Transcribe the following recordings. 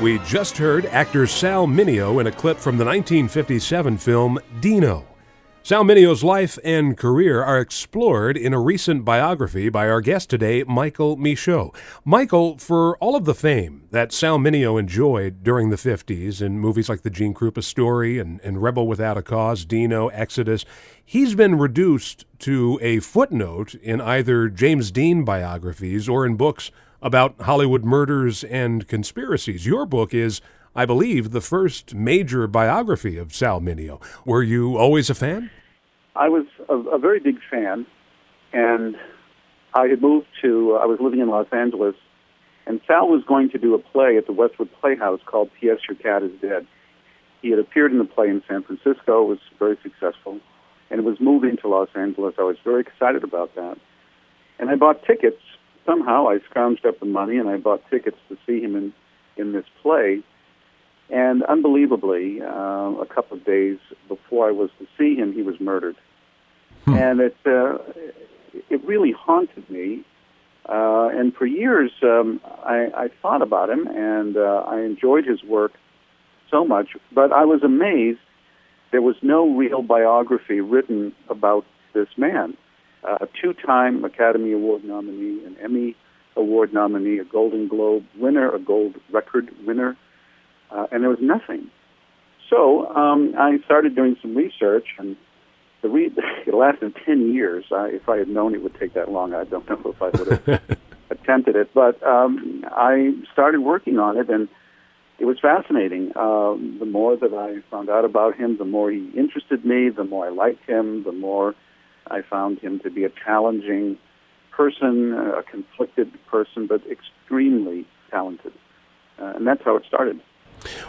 We just heard actor Sal Mineo in a clip from the 1957 film Dino. Sal Mineo's life and career are explored in a recent biography by our guest today, Michael Michaud. Michael, for all of the fame that Sal Mineo enjoyed during the 50s in movies like The Gene Krupa Story and Rebel Without a Cause, Dino, Exodus, he's been reduced to a footnote in either James Dean biographies or in books about Hollywood murders and conspiracies. Your book is, I believe, the first major biography of Sal Mineo. Were you always a fan? I was a very big fan, and I was living in Los Angeles, and Sal was going to do a play at the Westwood Playhouse called P.S. Your Cat is Dead. He had appeared in the play in San Francisco, was very successful, and it was moving to Los Angeles. I was very excited about that. And I bought tickets. Somehow I scrounged up the money, and I bought tickets to see him in this play. And unbelievably, a couple of days before I was to see him, he was murdered. And it really haunted me. And for years, I thought about him, and I enjoyed his work so much. But I was amazed there was no real biography written about this man. A two-time Academy Award nominee, an Emmy Award nominee, a Golden Globe winner, a Gold Record winner. And there was nothing. So I started doing some research, and it lasted 10 years. If I had known it would take that long, I don't know if I would have attempted it. But I started working on it, and it was fascinating. The more that I found out about him, the more he interested me, the more I liked him, the more I found him to be a challenging person, a conflicted person, but extremely talented. And that's how it started.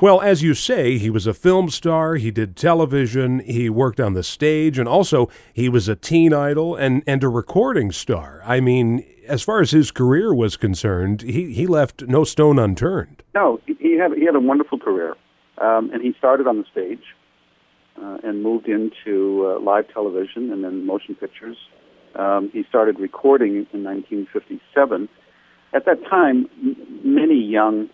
Well, as you say, he was a film star, he did television, he worked on the stage, and also he was a teen idol and a recording star. I mean, as far as his career was concerned, he left no stone unturned. No, he had a wonderful career, and he started on the stage and moved into live television and then motion pictures. He started recording in 1957. At that time, many young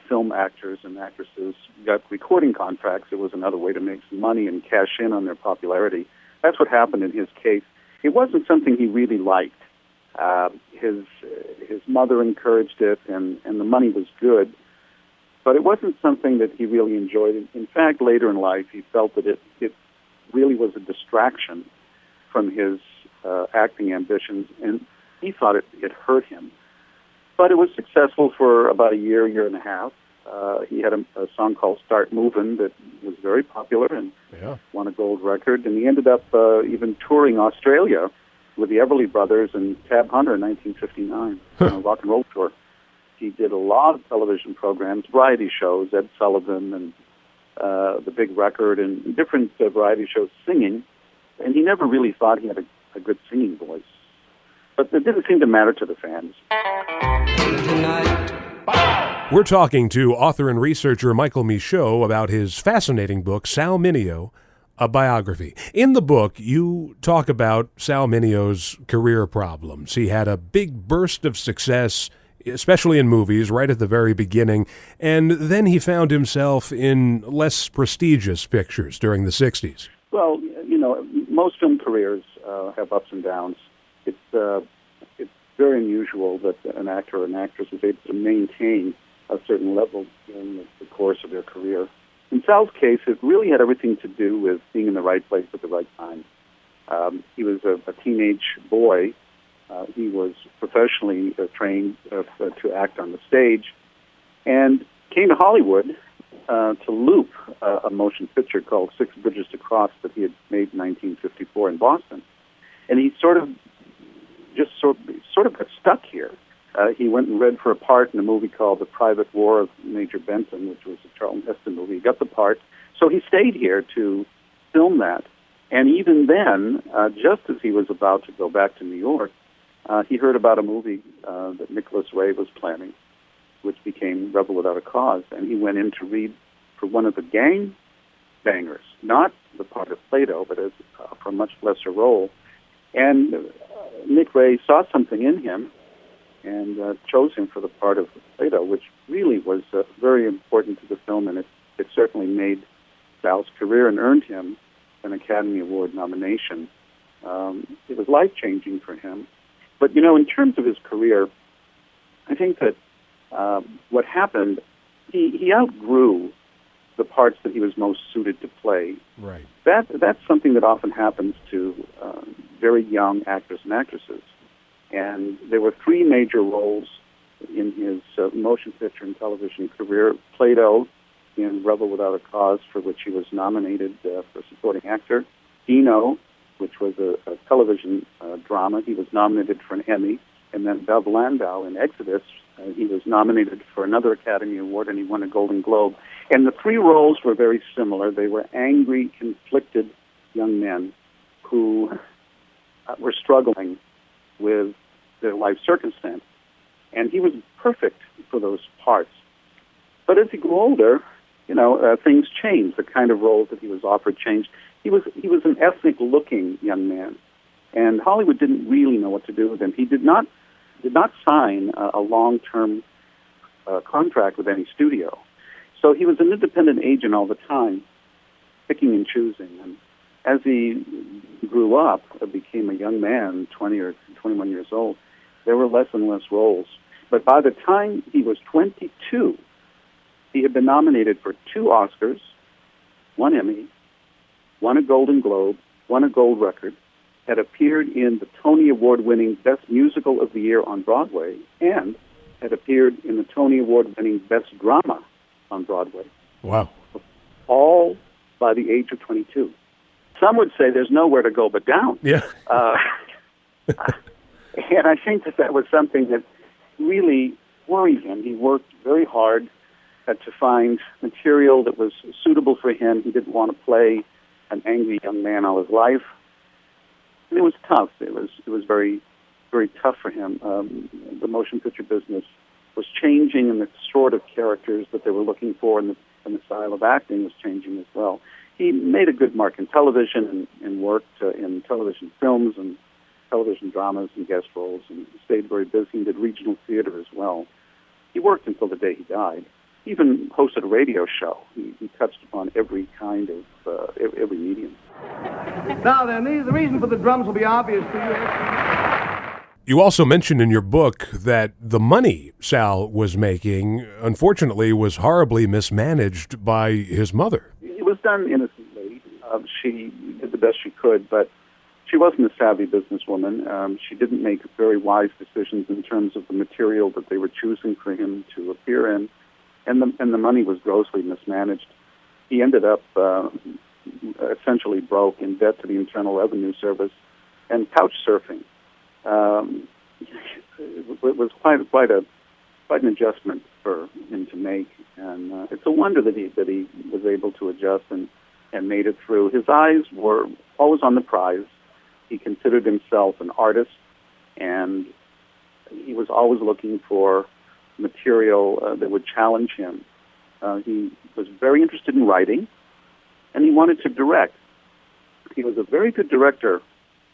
film actors and actresses got recording contracts. It was another way to make some money and cash in on their popularity. That's what happened in his case. It wasn't something he really liked. His mother encouraged it, and the money was good, but it wasn't something that he really enjoyed. In fact, later in life, he felt that it really was a distraction from his acting ambitions, and he thought it hurt him. But it was successful for about a year and a half. He had a song called Start Movin' that was very popular and won a gold record. And he ended up even touring Australia with the Everly Brothers and Tab Hunter in 1959 on a rock and roll tour. He did a lot of television programs, variety shows, Ed Sullivan and The Big Record, and different variety shows singing. And he never really thought he had a good singing voice. But it didn't seem to matter to the fans. We're talking to author and researcher Michael Michaud about his fascinating book, Sal Mineo, a biography. In the book, you talk about Sal Mineo's career problems. He had a big burst of success, especially in movies, right at the very beginning, and then he found himself in less prestigious pictures during the 60s. Well, most film careers have ups and downs. It's very unusual that an actor or an actress is able to maintain a certain level during the course of their career. In Sal's case, it really had everything to do with being in the right place at the right time. He was a teenage boy. He was professionally trained to act on the stage, and came to Hollywood to loop a motion picture called Six Bridges to Cross that he had made in 1954 in Boston. And he sort of got stuck here. He went and read for a part in a movie called The Private War of Major Benton, which was a Charlton Heston movie. He got the part. So he stayed here to film that. And even then, just as he was about to go back to New York, he heard about a movie that Nicholas Ray was planning, which became Rebel Without a Cause. And he went in to read for one of the gang bangers, not the part of Plato, but for a much lesser role. And Nick Ray saw something in him and chose him for the part of Plato, which really was a very important career and earned him an Academy Award nomination. It was life-changing for him. But, in terms of his career, I think that what happened, he outgrew the parts that he was most suited to play. Right. That's something that often happens to very young actors and actresses. And there were three major roles in his motion picture and television career. Plato in Rebel Without a Cause, for which he was nominated for supporting actor. Dino, which was a television drama. He was nominated for an Emmy. And then Dove Landau in Exodus, he was nominated for another Academy Award, and he won a Golden Globe. And the three roles were very similar. They were angry, conflicted young men who were struggling with their life circumstance. And he was perfect for those parts. But as he grew older, things changed. The kind of roles that he was offered changed. He was an ethnic-looking young man, and Hollywood didn't really know what to do with him. He did not sign a long-term contract with any studio. So he was an independent agent all the time, picking and choosing. And as he grew up, became a young man, 20 or 21 years old, there were less and less roles. But by the time he was 22, he had been nominated for 2 Oscars, 1 Emmy, won a Golden Globe, won a Gold Record, had appeared in the Tony Award-winning Best Musical of the Year on Broadway, and had appeared in the Tony Award-winning Best Drama on Broadway. Wow. All by the age of 22. Some would say there's nowhere to go but down. Yeah. And I think that was something that really worried him. He worked very hard to find material that was suitable for him. He didn't want to play an angry young man all his life. And it was tough. It was very, very tough for him. The motion picture business was changing, and the sort of characters that they were looking for and the style of acting was changing as well. He made a good mark in television and worked in television films and television dramas and guest roles, and stayed very busy and did regional theater as well. He worked until the day he died. He even hosted a radio show. He touched upon every kind of, every medium. Now then, the reason for the drums will be obvious to you. You also mentioned in your book that the money Sal was making, unfortunately, was horribly mismanaged by his mother. It was done innocently. She did the best she could, but she wasn't a savvy businesswoman. She didn't make very wise decisions in terms of the material that they were choosing for him to appear in, and the money was grossly mismanaged. He ended up essentially broke, in debt to the Internal Revenue Service, and couch surfing. It was quite an adjustment for him to make, and it's a wonder that he was able to adjust and made it through. His eyes were always on the prize. He considered himself an artist, and he was always looking for material that would challenge him. He was very interested in writing, and he wanted to direct. He was a very good director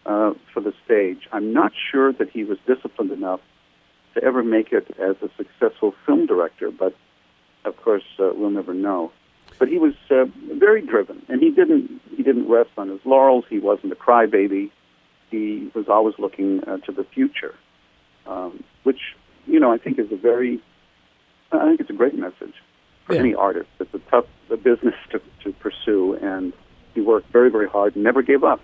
for the stage. I'm not sure that he was disciplined enough to ever make it as a successful film director, but of course we'll never know. But he was very driven, and he didn't rest on his laurels. He wasn't a crybaby. He was always looking to the future, which I think is it's a great message for any artist. It's a tough business to pursue, and he worked very, very hard and never gave up.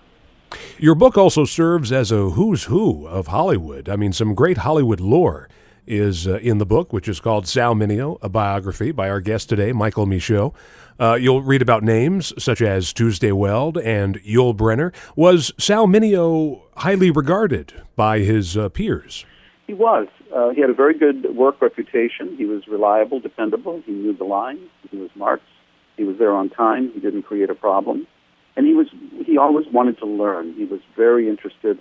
Your book also serves as a who's who of Hollywood. I mean, some great Hollywood lore is in the book, which is called Sal Mineo, a biography by our guest today, Michael Michaud. You'll read about names such as Tuesday Weld and Yul Brynner. Was Sal Mineo highly regarded by his peers? He was. He had a very good work reputation. He was reliable, dependable. He knew the lines. He knew his marks. He was there on time. He didn't create a problem. And he always wanted to learn. He was very interested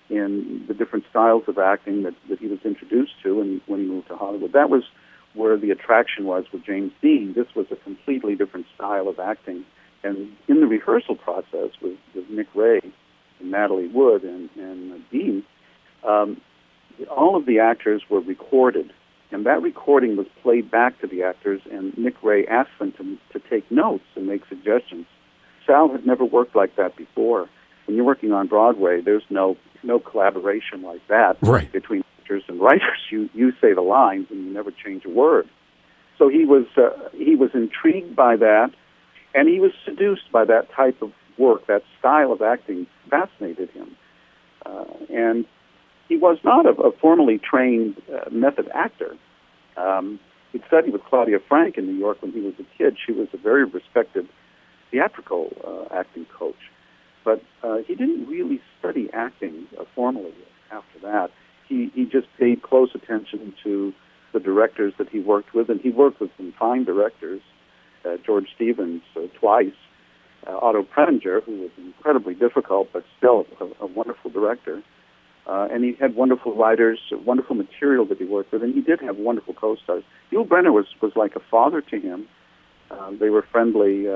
in the different styles of acting that he was introduced to when he moved to Hollywood. That was where the attraction was with James Dean. This was a completely different style of acting. And in the rehearsal process with Nick Ray and Natalie Wood and Dean, all of the actors were recorded. And that recording was played back to the actors, and Nick Ray asked them to take notes and make suggestions. Sal had never worked like that before. When you're working on Broadway, there's no collaboration like that between actors and writers. You say the lines and you never change a word. So he was intrigued by that, and he was seduced by that type of work. That style of acting fascinated him, and he was not a formally trained method actor. He'd studied with Claudia Frank in New York when he was a kid. She was a very respected theatrical acting coach. But he didn't really study acting formally after that. He just paid close attention to the directors that he worked with, and he worked with some fine directors, George Stevens twice, Otto Preminger, who was incredibly difficult but still a wonderful director. And he had wonderful writers, wonderful material that he worked with, and he did have wonderful co-stars. Yul Brynner was like a father to him. They were friendly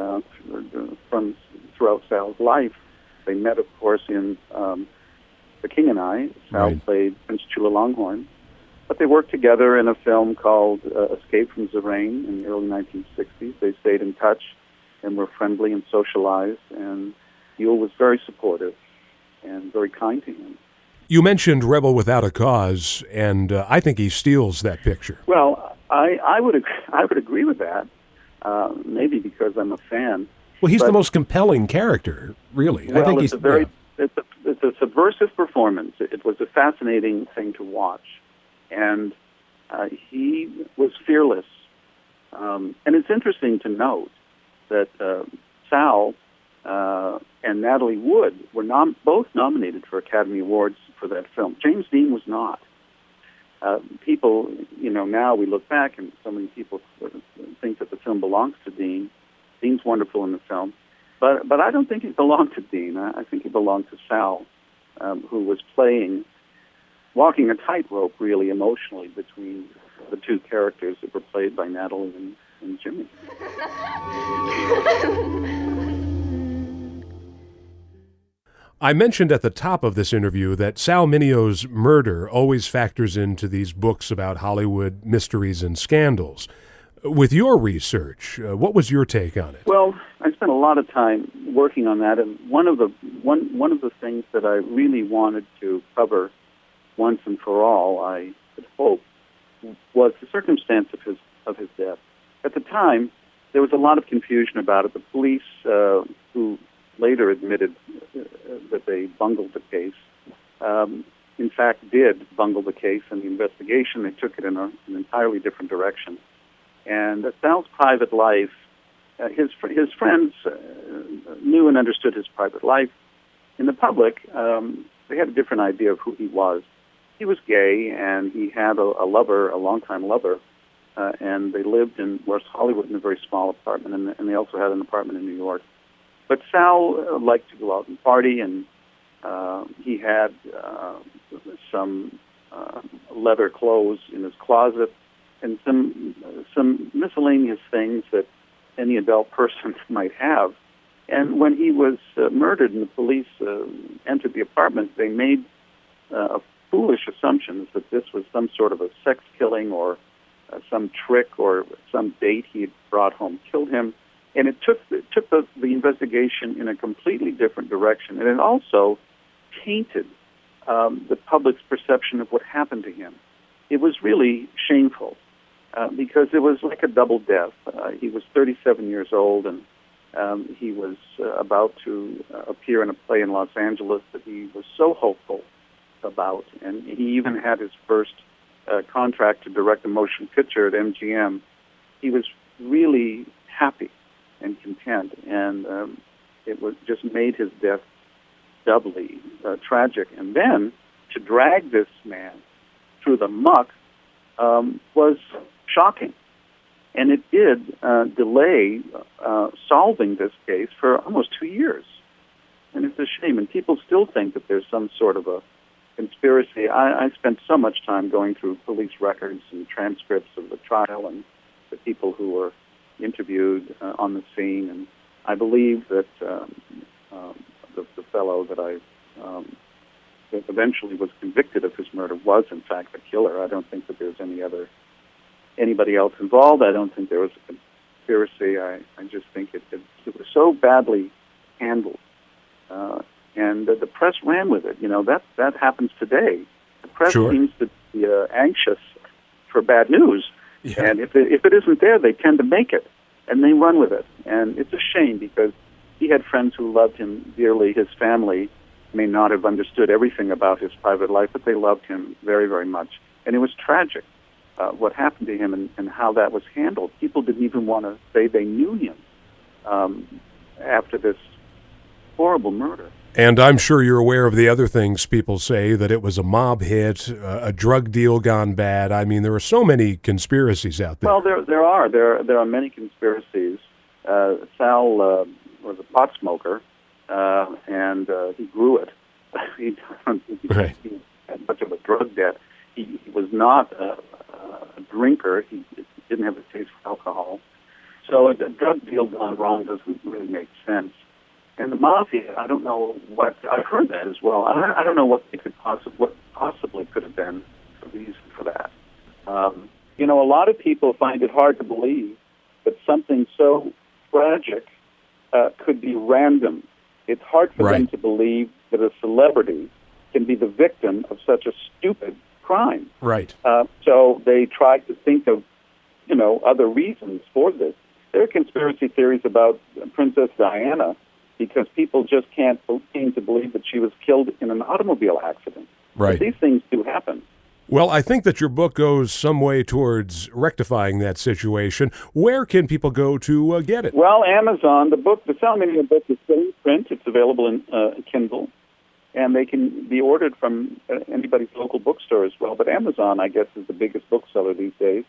from throughout Sal's life. They met, of course, in The King and I. Sal played Prince Chulalongkorn. But they worked together in a film called Escape from Zerane in the early 1960s. They stayed in touch and were friendly and socialized, and Yul was very supportive and very kind to him. You mentioned Rebel Without a Cause, and I think he steals that picture. Well, I would agree with that, maybe because I'm a fan. Well, he's the most compelling character, really. Well, I think it's a subversive performance. It was a fascinating thing to watch, and he was fearless. And it's interesting to note that Sal and Natalie Wood were both nominated for Academy Awards for that film. James Dean was not. People, now we look back and so many people think that the film belongs to Dean. Dean's wonderful in the film, but I don't think it belonged to Dean. I think it belonged to Sal, who was walking a tightrope really emotionally between the two characters that were played by Natalie and Jimmy. I mentioned at the top of this interview that Sal Mineo's murder always factors into these books about Hollywood mysteries and scandals. With your research, what was your take on it? Well, I spent a lot of time working on that, and one of the things that I really wanted to cover once and for all, I had hoped, was the circumstance of his death. At the time, there was a lot of confusion about it. The police, who later admitted that they bungled the case, in fact did bungle the case in the investigation. They took it in an entirely different direction. And Sal's private life, his friends knew and understood his private life. In the public, they had a different idea of who he was. He was gay, and he had a lover, a longtime lover, and they lived in West Hollywood in a very small apartment, and they also had an apartment in New York. But Sal liked to go out and party, and he had some leather clothes in his closet and some miscellaneous things that any adult person might have. And when he was murdered and the police entered the apartment, they made foolish assumptions that this was some sort of a sex killing or some trick or some date he had brought home killed him. And it took the investigation in a completely different direction. And it also tainted the public's perception of what happened to him. It was really shameful because it was like a double death. He was 37 years old, and he was about to appear in a play in Los Angeles that he was so hopeful about. And he even had his first contract to direct a motion picture at MGM. He was really happy and content, and it was just made his death doubly tragic. And then to drag this man through the muck was shocking, and it did delay solving this case for almost 2 years. And it's a shame, and people still think that there's some sort of a conspiracy. I spent so much time going through police records and transcripts of the trial and the people who were interviewed on the scene, and I believe that the fellow that that eventually was convicted of his murder was in fact the killer. I don't think that there's anybody else involved. I don't think there was a conspiracy. I just think it was so badly handled. And the press ran with it. That happens today. The press Sure. seems to be anxious for bad news. Yeah. And if it isn't there, they tend to make it, and they run with it. And it's a shame because he had friends who loved him dearly. His family may not have understood everything about his private life, but they loved him very, very much. And it was tragic what happened to him and how that was handled. People didn't even want to say they knew him after this horrible murder. And I'm sure you're aware of the other things people say, that it was a mob hit, a drug deal gone bad. I mean, there are so many conspiracies out there. Well, there are many conspiracies. Sal was a pot smoker, and he grew it. He Right. had much of a drug debt. He was not a drinker. He didn't have a taste for alcohol. So a drug deal gone wrong doesn't really make sense. And the mafia, I don't know what, I've heard that as well. I don't know what possibly could have been the reason for that. A lot of people find it hard to believe that something so tragic could be random. It's hard for them to believe that a celebrity can be the victim of such a stupid crime. Right. So they try to think of, other reasons for this. There are conspiracy theories about Princess Diana because people just can't seem to believe that she was killed in an automobile accident. Right. But these things do happen. Well, I think that your book goes some way towards rectifying that situation. Where can people go to get it? Well, Amazon, the Sal Mineo book is still in print. It's available in Kindle, and they can be ordered from anybody's local bookstore as well. But Amazon, I guess, is the biggest bookseller these days.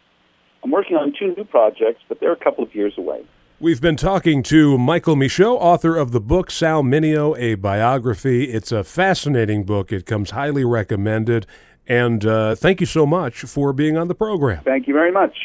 I'm working on 2 new projects, but they're a couple of years away. We've been talking to Michael Michaud, author of the book Sal Mineo, a biography. It's a fascinating book. It comes highly recommended. And thank you so much for being on the program. Thank you very much.